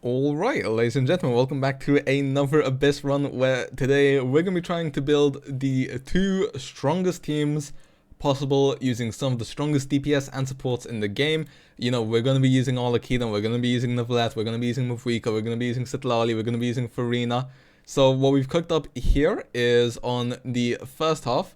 Alright, ladies and gentlemen, welcome back to another Abyss run where today we're going to be trying to build the two strongest teams possible using some of the strongest DPS and supports in the game. You know, we're going to be using Arlecchino, we're going to be using Neuvillette, we're going to be using Mavuika, we're going to be using citlali, we're going to be using furina. So what we've cooked up here is on the first half.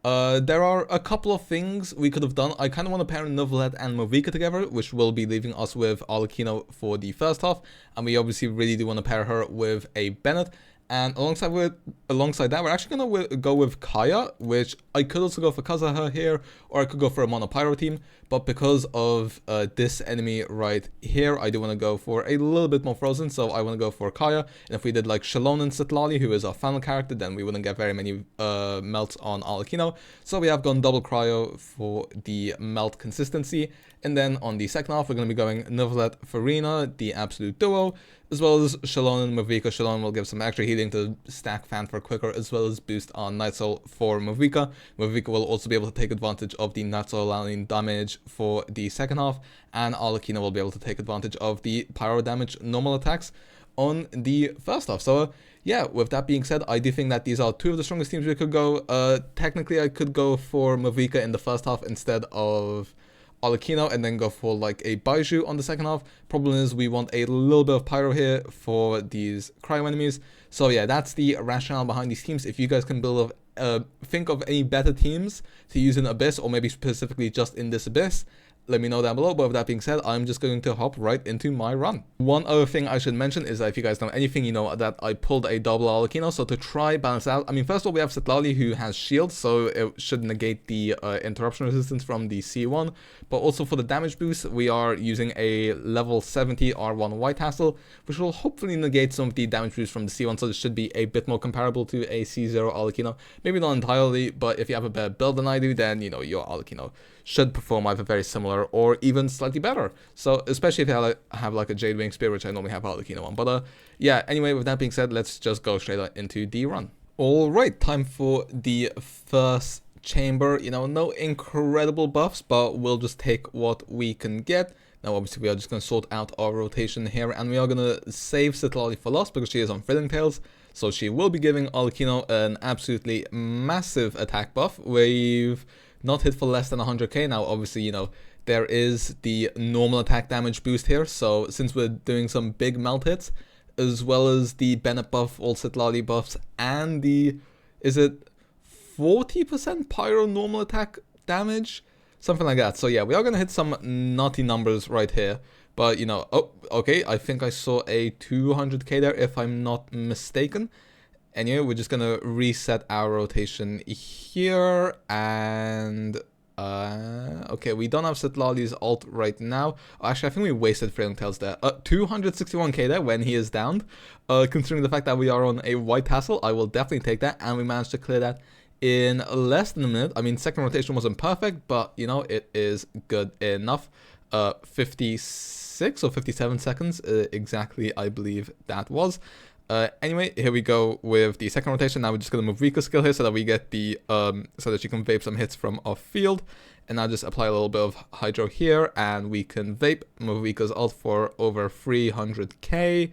There are a couple of things we could have done. I kind of want to pair Neuvillette and Mavuika together, which will be leaving us with Arlecchino for the first half. And we obviously really do want to pair her with a Bennett. And alongside that, we're actually going to go with Kaeya, which I could also go for Kazaha here, or I could go for a Mono Pyro team. But because of this enemy right here, I do want to go for a little bit more frozen, so I want to go for Kaeya. And if we did like xilonen citlali, who is our final character, then we wouldn't get very many melts on Arlecchino. So we have gone double cryo for the melt consistency. And then on the second half, we're going to be going Neuvillette, furina, the absolute duo, as well as xilonen, Mavuika. Xilonen will give some extra healing to stack Fan for quicker, as well as boost on Night Soul for Mavuika. Mavuika will also be able to take advantage of the Night Soul allowing damage for the second half, and Arlecchino will be able to take advantage of the pyro damage normal attacks on the first half. So yeah, with that being said, I do think that these are two of the strongest teams we could go. Technically, I could go for Mavuika in the first half instead of Arlecchino and then go for like a Baiju on the second half. Problem is we want a little bit of pyro here for these cryo enemies. So yeah, that's the rationale behind these teams. If you guys can think of any better teams to use in Abyss, or maybe specifically just in this Abyss, let me know down below. But with that being said, I'm just going to hop right into my run. One other thing I should mention is that if you guys know anything, you know that I pulled a double Arlecchino. So to try balance out, I mean, first of all, we have citlali who has shield, so it should negate the interruption resistance from the C1. But also for the damage boost, we are using a level 70 R1 White Hassle, which will hopefully negate some of the damage boost from the C1. So this should be a bit more comparable to a C0 Arlecchino. Maybe not entirely, but if you have a better build than I do, then you know your Arlecchino should perform either very similar or even slightly better. So especially if you have like a Jade Wing Spear, which I normally have Arlecchino on. But yeah, anyway, with that being said, let's just go straight into the run. Alright, time for the first chamber. You know, no incredible buffs, but we'll just take what we can get. Now obviously we are just going to sort out our rotation here, and we are going to save citlali for last because she is on Thrilling Tales. So she will be giving Arlecchino an absolutely massive attack buff. We've not hit for less than 100k. Now obviously, you know, there is the normal attack damage boost here, so since we're doing some big melt hits, as well as the Bennett buff, all citlali buffs, and the, is it 40% pyro normal attack damage? Something like that. So yeah, we are going to hit some nutty numbers right here. But you know, oh, okay, I think I saw a 200k there if I'm not mistaken. Anyway, we're just gonna reset our rotation here, and okay, we don't have citlali's ult right now. Actually, I think we wasted Thrilling Tales there. 261k there when he is downed. Considering the fact that we are on a White Hassle, I will definitely take that, and we managed to clear that in less than a minute. I mean, second rotation wasn't perfect, but you know, it is good enough. 56 or 57 seconds exactly, I believe that was. Anyway, here we go with the second rotation. Now we're just going to move Rika skill here so that we get the, so that she can vape some hits from off field. And I'll just apply a little bit of hydro here, and we can vape Mavuika's ult for over 300k.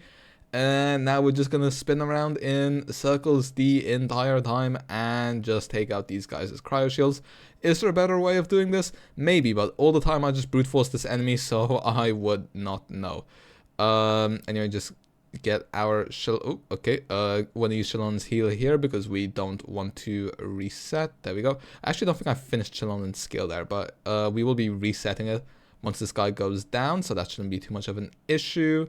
And now we're just going to spin around in circles the entire time and just take out these guys as cryo shields. Is there a better way of doing this? Maybe, but all the time I just brute force this enemy, so I would not know. Anyway, just get our oh, okay, want to use Shilonen's heal here because we don't want to reset. There we go. I actually don't think I finished Shilonen's skill there, but we will be resetting it once this guy goes down, so that shouldn't be too much of an issue.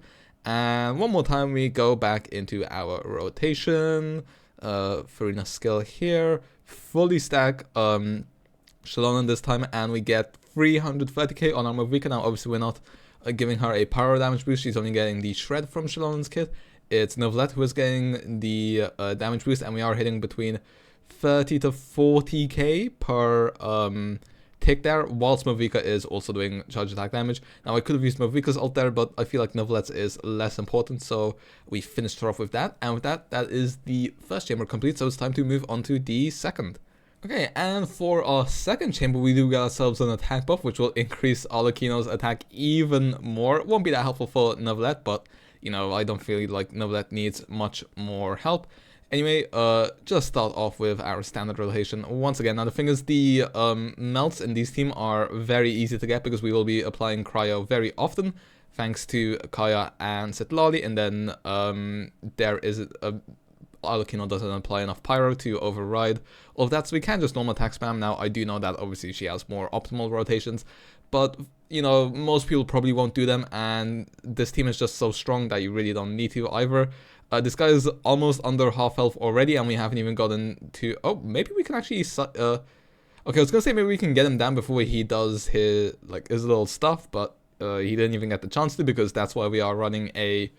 And one more time we go back into our rotation. Furina skill here, fully stack Xilonen this time, and we get 330k on our Mavuika. Now obviously we're not giving her a pyro damage boost, she's only getting the shred from Xilonen's kit. It's Neuvillette who is getting the damage boost, and we are hitting between 30 to 40k per tick there, whilst Mavuika is also doing charge attack damage. Now I could have used Mavuika's ult there, but I feel like Neuvillette's is less important, so we finished her off with that. And with that, that is the first chamber complete, so it's time to move on to the second. Okay, and for our second chamber, we do get ourselves an attack buff, which will increase Arlecchino's attack even more. It won't be that helpful for Neuvillette, but you know, I don't feel like Neuvillette needs much more help. Anyway, just start off with our standard rotation once again. Now the thing is, the melts in these team are very easy to get because we will be applying cryo very often, thanks to kaeya and citlali, and then there is a Arlecchino doesn't apply enough pyro to override all of that, so we can just normal attack spam. Now I do know that obviously she has more optimal rotations, but you know, most people probably won't do them, and this team is just so strong that you really don't need to either. This guy is almost under half health already, and we haven't even gotten to... Oh, maybe we can actually... okay, I was gonna say maybe we can get him down before he does his little stuff, but he didn't even get the chance to, because that's why we are running a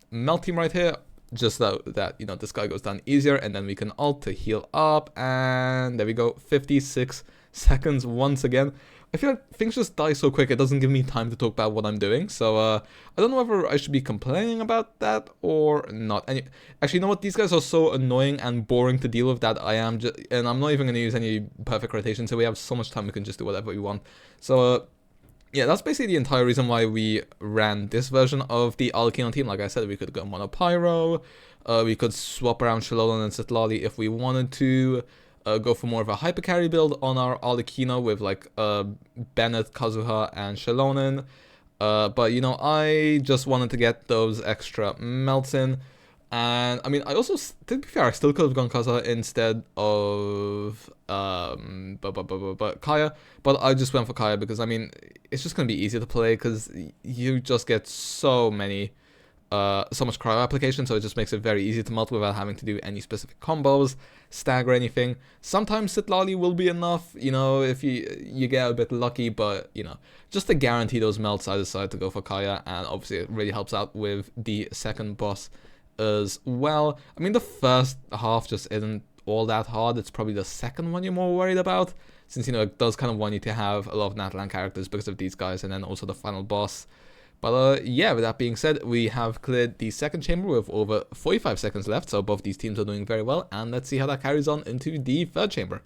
melt team right here. Just so that, you know, this guy goes down easier, and then we can ult to heal up, and there we go, 56 seconds once again. I feel like things just die so quick, it doesn't give me time to talk about what I'm doing, so I don't know whether I should be complaining about that or not. Actually, you know what, these guys are so annoying and boring to deal with that and I'm not even going to use any perfect rotation, so we have so much time we can just do whatever we want. So yeah, that's basically the entire reason why we ran this version of the Arlecchino team. Like I said, we could go mono pyro, we could swap around xilonen and citlali if we wanted to, go for more of a hyper carry build on our Arlecchino with like Bennett, Kazuha, and xilonen. But you know, I just wanted to get those extra melts in. And I mean, I also, to be fair, I still could have gone Kazuha instead of kaeya, but I just went for kaeya because I mean, it's just gonna be easier to play because you just get so many, so much cryo application, so it just makes it very easy to melt without having to do any specific combos, stagger anything. Sometimes citlali will be enough, you know, if you get a bit lucky, but you know, just to guarantee those melts, I decided to go for kaeya, and obviously it really helps out with the second boss as well. I mean, the first half just isn't all that hard. It's probably the second one you're more worried about, since, you know, it does kind of want you to have a lot of Natlan characters because of these guys, and then also the final boss. But yeah, with that being said, we have cleared the second chamber with over 45 seconds left, so both these teams are doing very well, and let's see how that carries on into the third chamber.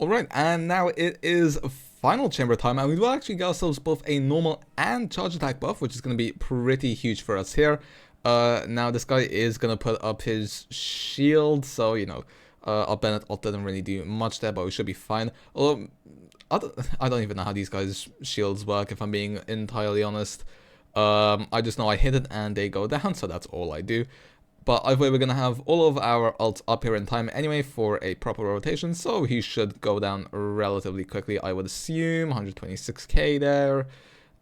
Alright, and now it is final chamber time, and we will actually get ourselves both a normal and charge attack buff, which is going to be pretty huge for us here. Now this guy is gonna put up his shield, so you know, our Bennett ult didn't really do much there, but we should be fine. Although I don't even know how these guys' shields work, if I'm being entirely honest. I just know I hit it and they go down, so that's all I do. But either way, we're gonna have all of our ults up here in time anyway for a proper rotation, so he should go down relatively quickly, I would assume. 126k there.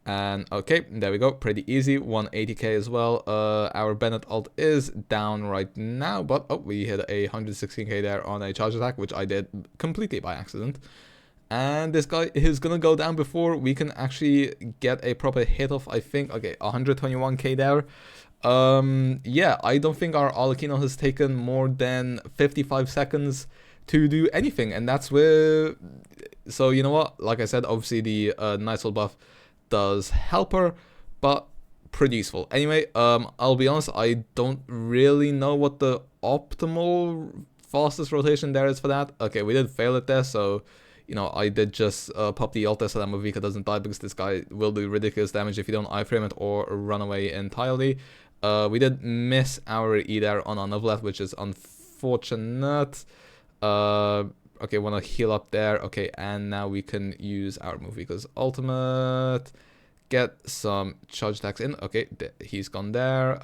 And okay, there we go, pretty easy, 180k as well. Our Bennett ult is down right now, but oh, we hit a 116k there on a charge attack, which I did completely by accident. And this guy is gonna go down before we can actually get a proper hit off, I think. Okay, 121k there. Yeah, I don't think our Arlecchino has taken more than 55 seconds to do anything, and that's where... So you know what, like I said, obviously the Nightsoul buff does help her, but pretty useful. Anyway, I'll be honest, I don't really know what the optimal fastest rotation there is for that. Okay, we did fail it there, so you know, I did just pop the ult there so that Mavuika doesn't die, because this guy will do ridiculous damage if you don't iframe it or run away entirely. We did miss our E there on our Neuvillette, which is unfortunate. Okay, want to heal up there. Okay, and now we can use our Mavuika's ultimate. Get some charge attacks in. Okay, he's gone there.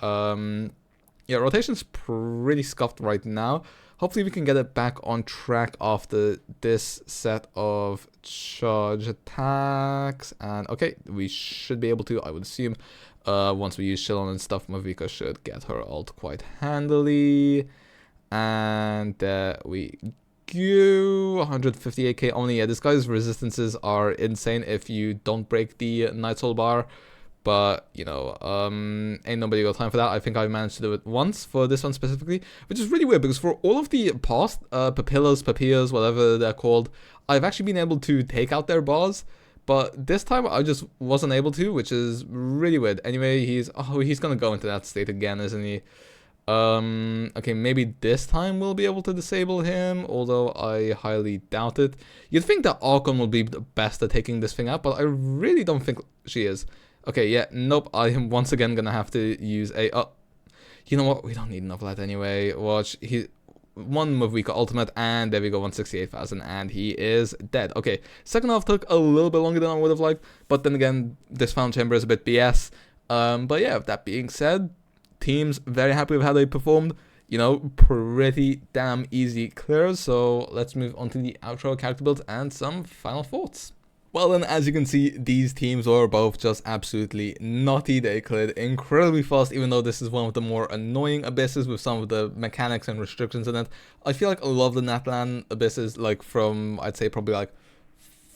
Yeah, rotation's pretty scuffed right now. Hopefully we can get it back on track after this set of charge attacks. And okay, we should be able to, I would assume. Once we use xilonen and stuff, Mavuika should get her ult quite handily. And there we go. 158k only. Yeah, this guy's resistances are insane if you don't break the Nightsoul bar. But, you know, ain't nobody got time for that. I think I managed to do it once for this one specifically, which is really weird because for all of the past papillas, whatever they're called, I've actually been able to take out their bars. But this time I just wasn't able to, which is really weird. Anyway, he's gonna go into that state again, isn't he? Okay, maybe this time we'll be able to disable him, although I highly doubt it. You'd think that Archon will be the best at taking this thing out, but I really don't think she is. Okay, yeah, nope, I am once again gonna have to use a... Oh, you know what? We don't need Neuvillette anyway. Watch, he... One Mavuika ultimate, and there we go, 168,000, and he is dead. Okay, second half took a little bit longer than I would have liked, but then again, this Fountain Chamber is a bit BS. But yeah, that being said, teams very happy with how they performed. You know, pretty damn easy clears, so let's move on to the outro character builds and some final thoughts. Well then, as you can see, these teams were both just absolutely nutty. They cleared incredibly fast, even though this is one of the more annoying abysses with some of the mechanics and restrictions in it. I feel like a lot of the Natlan abysses, like from, I'd say probably like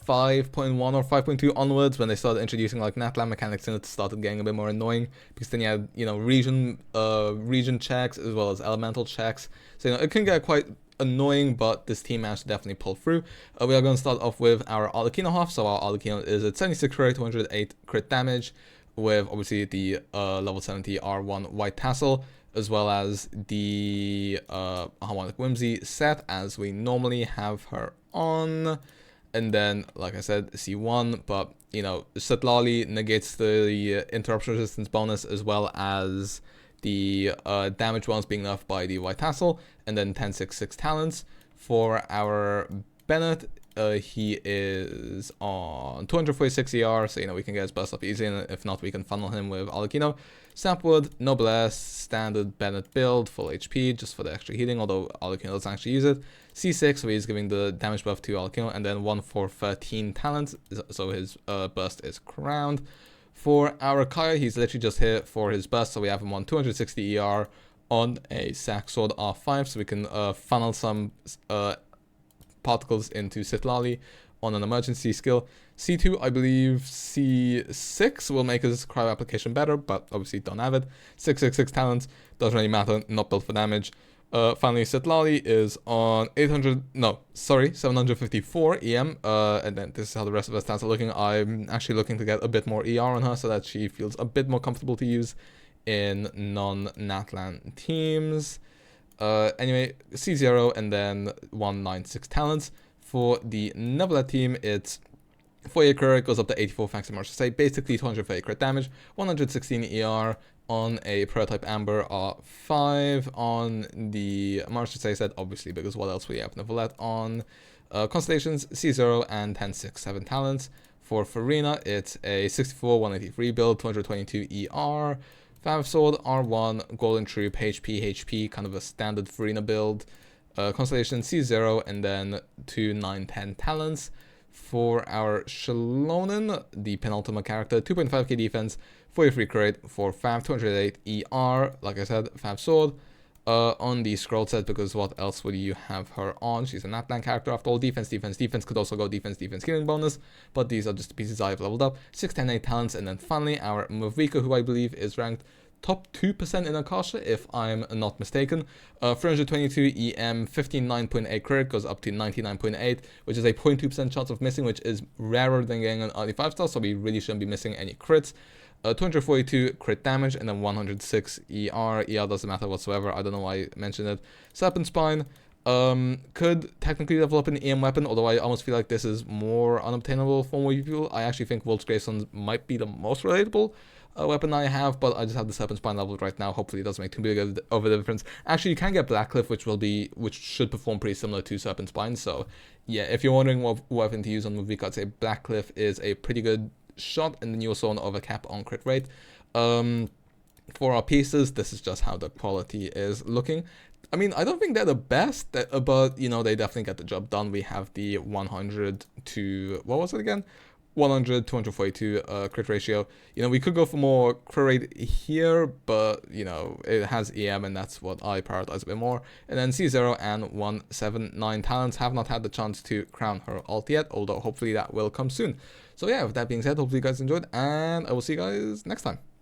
5.1 or 5.2 onwards, when they started introducing like Natlan mechanics in it, started getting a bit more annoying, because then you had, you know, region checks as well as elemental checks. So, you know, it can get quite annoying, but this team managed to definitely pull through. We are going to start off with our Arlecchino half. So our Arlecchino is at 76 crit, 208 crit damage, with obviously the level 70 R1 white tassel, as well as the harmonic whimsy set as we normally have her on. And then, like I said, C1, but, you know, citlali negates the interruption resistance bonus, as well as the damage ones being nerfed by the white tassel, and then 1066 talents. For our Bennett, he is on 246 ER, so, you know, we can get his burst up easy, and if not, we can funnel him with Arlecchino. Sapwood, Noblesse, standard Bennett build, full HP, just for the extra healing, although Arlecchino doesn't actually use it. C6, so he's giving the damage buff to Arlecchino, and then 1 for 13 talents, so his burst is crowned. For our kaeya, he's literally just here for his burst, so we have him on 260 ER on a sack sword R5, so we can funnel some particles into citlali on an emergency skill. C2, I believe C6 will make his cryo application better, but obviously don't have it. 666 talents, doesn't really matter, not built for damage. Finally, citlali is on 754 EM, and then this is how the rest of her stats are looking. I'm actually looking to get a bit more ER on her so that she feels a bit more comfortable to use in non-Natlan teams. Anyway, C0 and then 196 talents. For the Neuvillette team, it's 48 crit, goes up to 84 thanks to Martial Say, basically 230 crit damage, 116 ER on a prototype Amber R5 on the Martial Say set, obviously, because what else we have Neuvillette on. Constellations, C0 and 1067 talents. For Furina, it's a 64, 183 build, 222 ER. Five Sword, R1, Golden Troop, HP, kind of a standard Furina build. Constellation C0 and then 2 910 talents. For our xilonen, the penultimate character, 2.5k defense, 43 crit, 4 Fav, 208 ER, like I said, Fav Sword. On the scroll set, because what else would you have her on? She's a Natlan character after all. Defense, could also go defense, healing bonus, but these are just the pieces I've leveled up. 610 talents, and then finally our Mavuika, who I believe is ranked top 2% in Akasha, if I'm not mistaken. 322 EM, 59.8 crit, goes up to 99.8, which is a 0.2% chance of missing, which is rarer than getting an early 5-star, so we really shouldn't be missing any crits. 242 crit damage, and then 106 ER. ER doesn't matter whatsoever, I don't know why I mentioned it. Serpent Spine, could technically level up an EM weapon, although I almost feel like this is more unobtainable for more people. I actually think Wolf's Gravestone might be the most relatable weapon I have, but I just have the Serpent Spine leveled right now. Hopefully it doesn't make too big of a difference. Actually, you can get Blackcliff, which should perform pretty similar to Serpent Spine, so yeah, if you're wondering what weapon to use on Mavuika, I'd say Blackcliff is a pretty good shot, and then you also want to overcap on crit rate. For our pieces, this is just how the quality is looking. I mean, I don't think they're the best, but, you know, they definitely get the job done. We have the 100 to, what was it again? 100, 242 crit ratio. You know, we could go for more crit rate here, but, you know, it has EM, and that's what I prioritize a bit more. And then C0 and 179 talents. Have not had the chance to crown her alt yet, although hopefully that will come soon. So yeah, with that being said, hopefully you guys enjoyed, and I will see you guys next time.